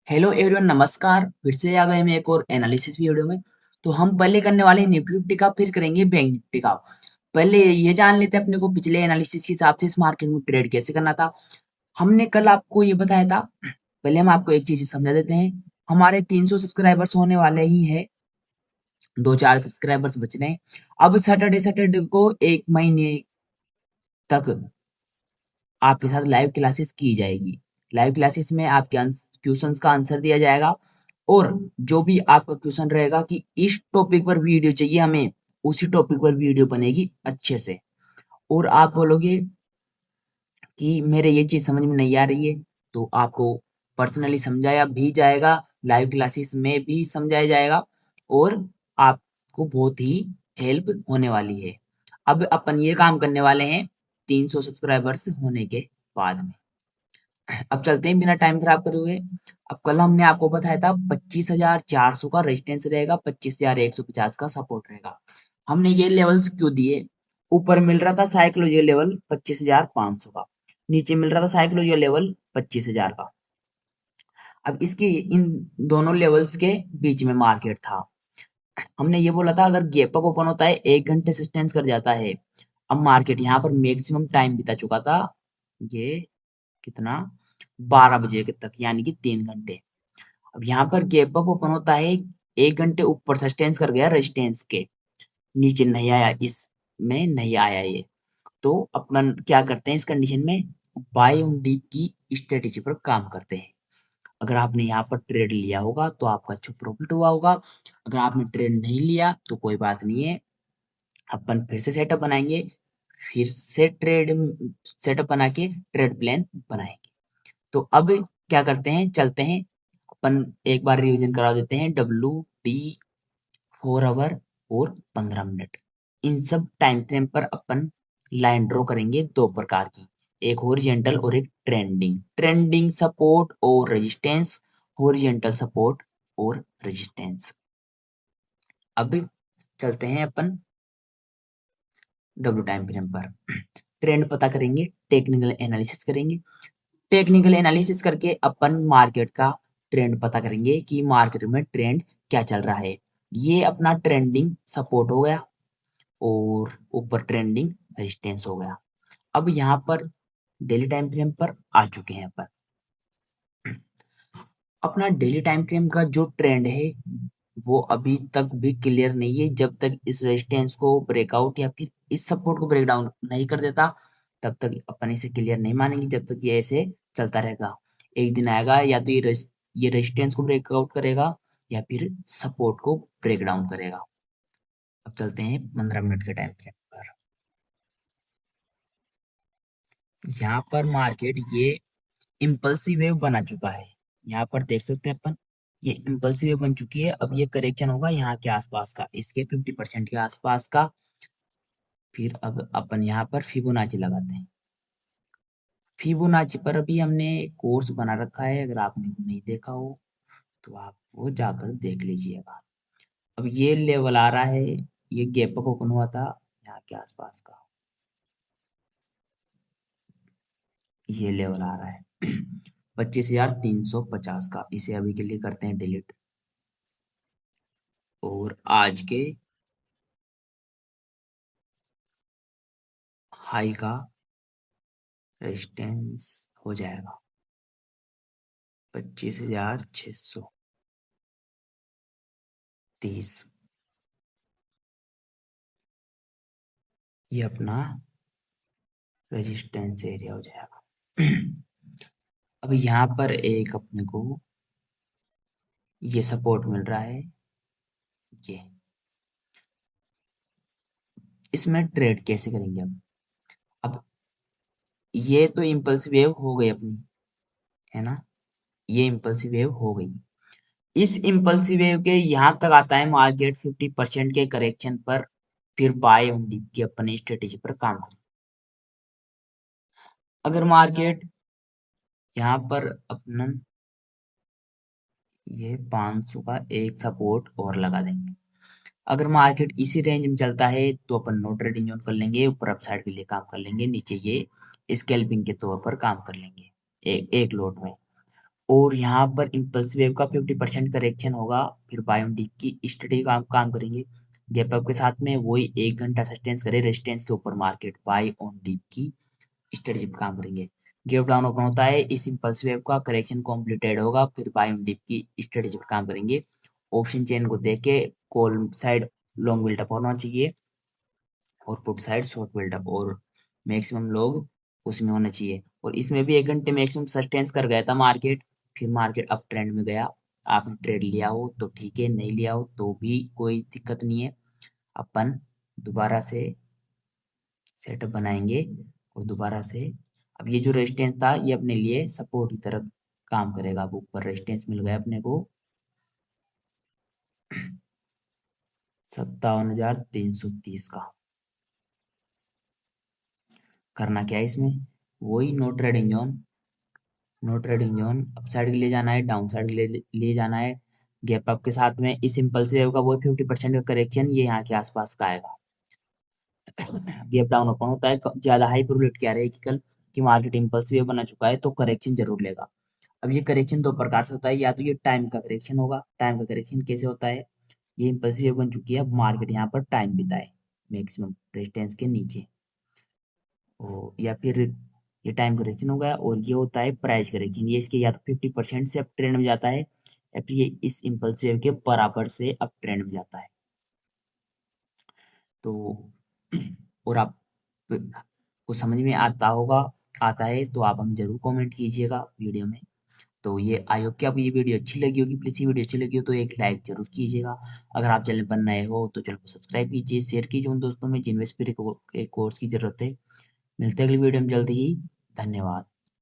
Hello everyone, नमस्कार। फिर से आ गए हम एक और एनालिसिस वीडियो में। तो हम पहले करने वाले हैं निफ्टी फिफ्टी का, फिर करेंगे बैंक निफ्टी का। पहले ये जान लेते हैं अपने को पिछले एनालिसिस के हिसाब से इस मार्केट में ट्रेड कैसे करना था। हमने कल आपको ये बताया था। पहले हम आपको एक चीज समझा देते हैं। हमारे 300 सब्सक्राइबर्स होने वाले ही है, 2-4 सब्सक्राइबर्स बच रहे हैं। अब सैटरडे सैटरडे को 1 महीने तक आपके साथ लाइव क्लासेस की जाएगी। लाइव क्लासेस में आपके क्वेश्चंस का आंसर दिया जाएगा, और जो भी आपका क्वेश्चन रहेगा कि इस टॉपिक पर वीडियो चाहिए हमें, उसी टॉपिक पर वीडियो बनेगी अच्छे से। और आप बोलोगे कि मेरे ये चीज समझ में नहीं आ रही है, तो आपको पर्सनली समझाया भी जाएगा, लाइव क्लासेस में भी समझाया जाएगा, और आपको बहुत ही हेल्प होने वाली है। अब अपन ये काम करने वाले हैं 300 सब्सक्राइबर्स होने के बाद में। अब चलते हैं बिना टाइम खराब करे हुए। अब कल हमने आपको बताया था 25,400 का रेजिस्टेंस रहेगा, 25,150 का सपोर्ट रहेगा। हमने ये लेवल्स क्यों दिए? ऊपर मिल रहा था साइकोलॉजिकल लेवल 25,500 का, नीचे मिल रहा था साइकोलॉजिकल लेवल 25,000 का। अब इसके इन दोनों लेवल्स के बीच में मार्केट था। हमने ये बोला था अगर गैप अप ओपन होता है 1 घंटे सस्टेंस कर जाता है। अब मार्केट यहाँ पर मैक्सिमम टाइम बिता चुका था, ये कितना, 12 बजे तक, यानी कि 3 घंटे। अब यहाँ पर गैप अप ओपन होता है, 1 घंटे ऊपर सस्टेंस कर गया रेजिस्टेंस के, नीचे नहीं आया, इसमें नहीं आया ये। तो अपन क्या करते हैं इस कंडीशन में, बाय ऑन डीप की स्ट्रेटेजी पर काम करते हैं। अगर आपने यहाँ पर ट्रेड लिया होगा तो आपका अच्छा प्रॉफिट हुआ होगा। अगर आपने ट्रेड नहीं लिया तो कोई बात नहीं है, अपन फिर से सेटअप बनाएंगे, फिर से ट्रेड सेटअप बना के ट्रेड प्लान बनाएंगे। तो अब क्या करते हैं, चलते हैं अपन एक बार रिवीजन करा देते हैं। WD 4 आवर और 15 मिनट, इन सब टाइम फ्रेम पर अपन लाइन ड्रॉ करेंगे दो प्रकार की, एक हॉरिजेंटल और एक ट्रेंडिंग। ट्रेंडिंग सपोर्ट और रेजिस्टेंस, हॉरिजेंटल सपोर्ट और रेजिस्टेंस। अब चलते हैं अपन डब्ल्यू टाइम फ्रेम पर, ट्रेंड पता करेंगे, टेक्निकल एनालिसिस करेंगे। टेक्निकल एनालिसिस करके अपन मार्केट का ट्रेंड पता करेंगे कि मार्केट में ट्रेंड क्या चल रहा है। ये अपना ट्रेंडिंग सपोर्ट हो गया, और ऊपर ट्रेंडिंग रेजिस्टेंस हो गया। अब यहाँ पर डेली टाइम फ्रेम पर आ चुके हैं अपन। अपना डेली टाइम फ्रेम का जो ट्रेंड है वो अभी तक भी क्लियर नहीं है। जब तक इस रेजिस्टेंस को ब्रेकआउट या फिर इस सपोर्ट को ब्रेक डाउन नहीं कर देता, तब तक अपन इसे क्लियर नहीं मानेंगे। जब तक ये ऐसे चलता रहेगा, एक दिन आएगा या तो ये रेजिस्टेंस को ब्रेकआउट करेगा, या फिर सपोर्ट को ब्रेक डाउन करेगा। अब चलते हैं 15 मिनट के टाइम फ्रेम पर। यहाँ पर मार्केट ये इम्पल्सिव वेव बना चुका है, यहाँ पर देख सकते हैं अपन, ये इम्पल्सिव वेव बन चुकी है। अब ये करेक्शन होगा यहाँ के आसपास का, इसके 50% के आसपास का। फिर अब अपन यहाँ पर फिबोनाची लगाते हैं। फिबोनाची पर अभी हमने कोर्स बना रखा है, अगर आपने वो नहीं देखा हो तो आप वो जाकर देख लीजिएगा। अब ये लेवल आ रहा है, ये गैप अप ओपन हुआ था यहाँ के आसपास का, ये लेवल आ रहा है 25,350 का। इसे अभी के लिए करते हैं डिलीट, और आज के हाई का रेजिस्टेंस हो जाएगा 25,630। ये अपना रेजिस्टेंस एरिया हो जाएगा। अब यहाँ पर एक अपने को ये सपोर्ट मिल रहा है, ये, इसमें ट्रेड कैसे करेंगे अब ये तो इम्पल्सिव वेव हो गई अपनी, है ना, ये इम्पल्सिव वेव हो गई। इस इम्पल्सिव वेव के यहाँ तक आता है मार्केट 50% के करेक्शन पर, फिर बाय ऑन डिप की अपनी स्ट्रेटेजी पर काम करें। अगर मार्केट यहाँ पर अपना ये 500 का एक सपोर्ट और लगा देंगे, अगर मार्केट इसी रेंज में चलता है तो अपन नो ट्रेडिंग जोन कर लेंगे, ऊपर अपसाइड के लिए काम कर लेंगे, नीचे ये स्कैल्पिंग के तौर पर काम कर लेंगे एक लोट में। और यहाँ पर इम्पल्स वेव का 50% करेक्शन होगा। फिर बाय ऑन डिप की स्टडी का काम करेंगे। गैप अप के साथ में वही 1 घंटा सस्टेंस करे रेजिस्टेंस के ऊपर मार्केट बाय ऑन डिप की स्ट्रेटेजी पे काम करेंगे। गैप डाउन ओपन होता है, इस इम्पल्स वेव का करेक्शन कंप्लीटेड होगा, फिर बाय ऑन डिप की स्ट्रेटेजी पे काम करेंगे। ऑप्शन चेन को देख के कॉल साइड लॉन्ग बिल्डअप होना चाहिए और पुट साइड शॉर्ट बिल्डअप, और मैक्सिमम लोग उसमें होना चाहिए। और इसमें भी 1 घंटे मैक्सिमम सस्टेंस कर गया था मार्केट, फिर मार्केट अप ट्रेंड में गया। आपने ट्रेड लिया हो तो ठीक है, नहीं लिया हो तो भी कोई दिक्कत नहीं है। अपन दोबारा से सेटअप बनाएंगे और दोबारा से अब ये जो रेजिस्टेंस था ये अपने लिए सपोर्ट की तरह काम करेगा। अब ऊपर रेजिस्टेंस मिल गया अपने को 57,330 का। करना क्या है इसमें, वही no trading zone, no trading zone up side के लिए जाना है, डाउन साइड के लिए जाना है। गैप अप के साथ में इस इम्पल्सिव वेव का वो 50% का करेक्शन ये यहाँ के आसपास का आएगा। गैप डाउन ओपन होता है, ज्यादा हाई प्रोबेबिलिटी क्या रहेगी कल कि मार्केट इम्पल्सिव बना चुका है तो करेक्शन जरूर लेगा। अब ये करेक्शन दो प्रकार से होता है, या तो ये टाइम का करेक्शन होगा। टाइम का करेक्शन कैसे होता है, ये इम्पल्सिव बन चुकी है, अब मार्केट यहाँ पर टाइम बिताए मैक्सिमम रेजिस्टेंस के नीचे, या फिर ये टाइम करेक्शन होगा। और ये होता है प्राइस करेक्शन, ये इसके या तो 50% से अप ट्रेंड में जाता है या फिर ये इस इम्पल्सिव के बराबर से अप ट्रेंड में जाता है। तो और आप को समझ में आता होगा, आता है तो आप हमें जरूर कमेंट कीजिएगा वीडियो में। तो ये आई होप कि आपको ये वीडियो अच्छी लगी होगी। प्लीज़ ये वीडियो अच्छी लगी हो तो एक लाइक जरूर कीजिएगा। अगर आप चैनल पर नए हो तो चैनल को सब्सक्राइब कीजिए, शेयर कीजिए उन दोस्तों में जिनमें स्पिरिट कोर्स की जरूरत है। मिलते हैं अगली वीडियो में जल्दी ही। धन्यवाद।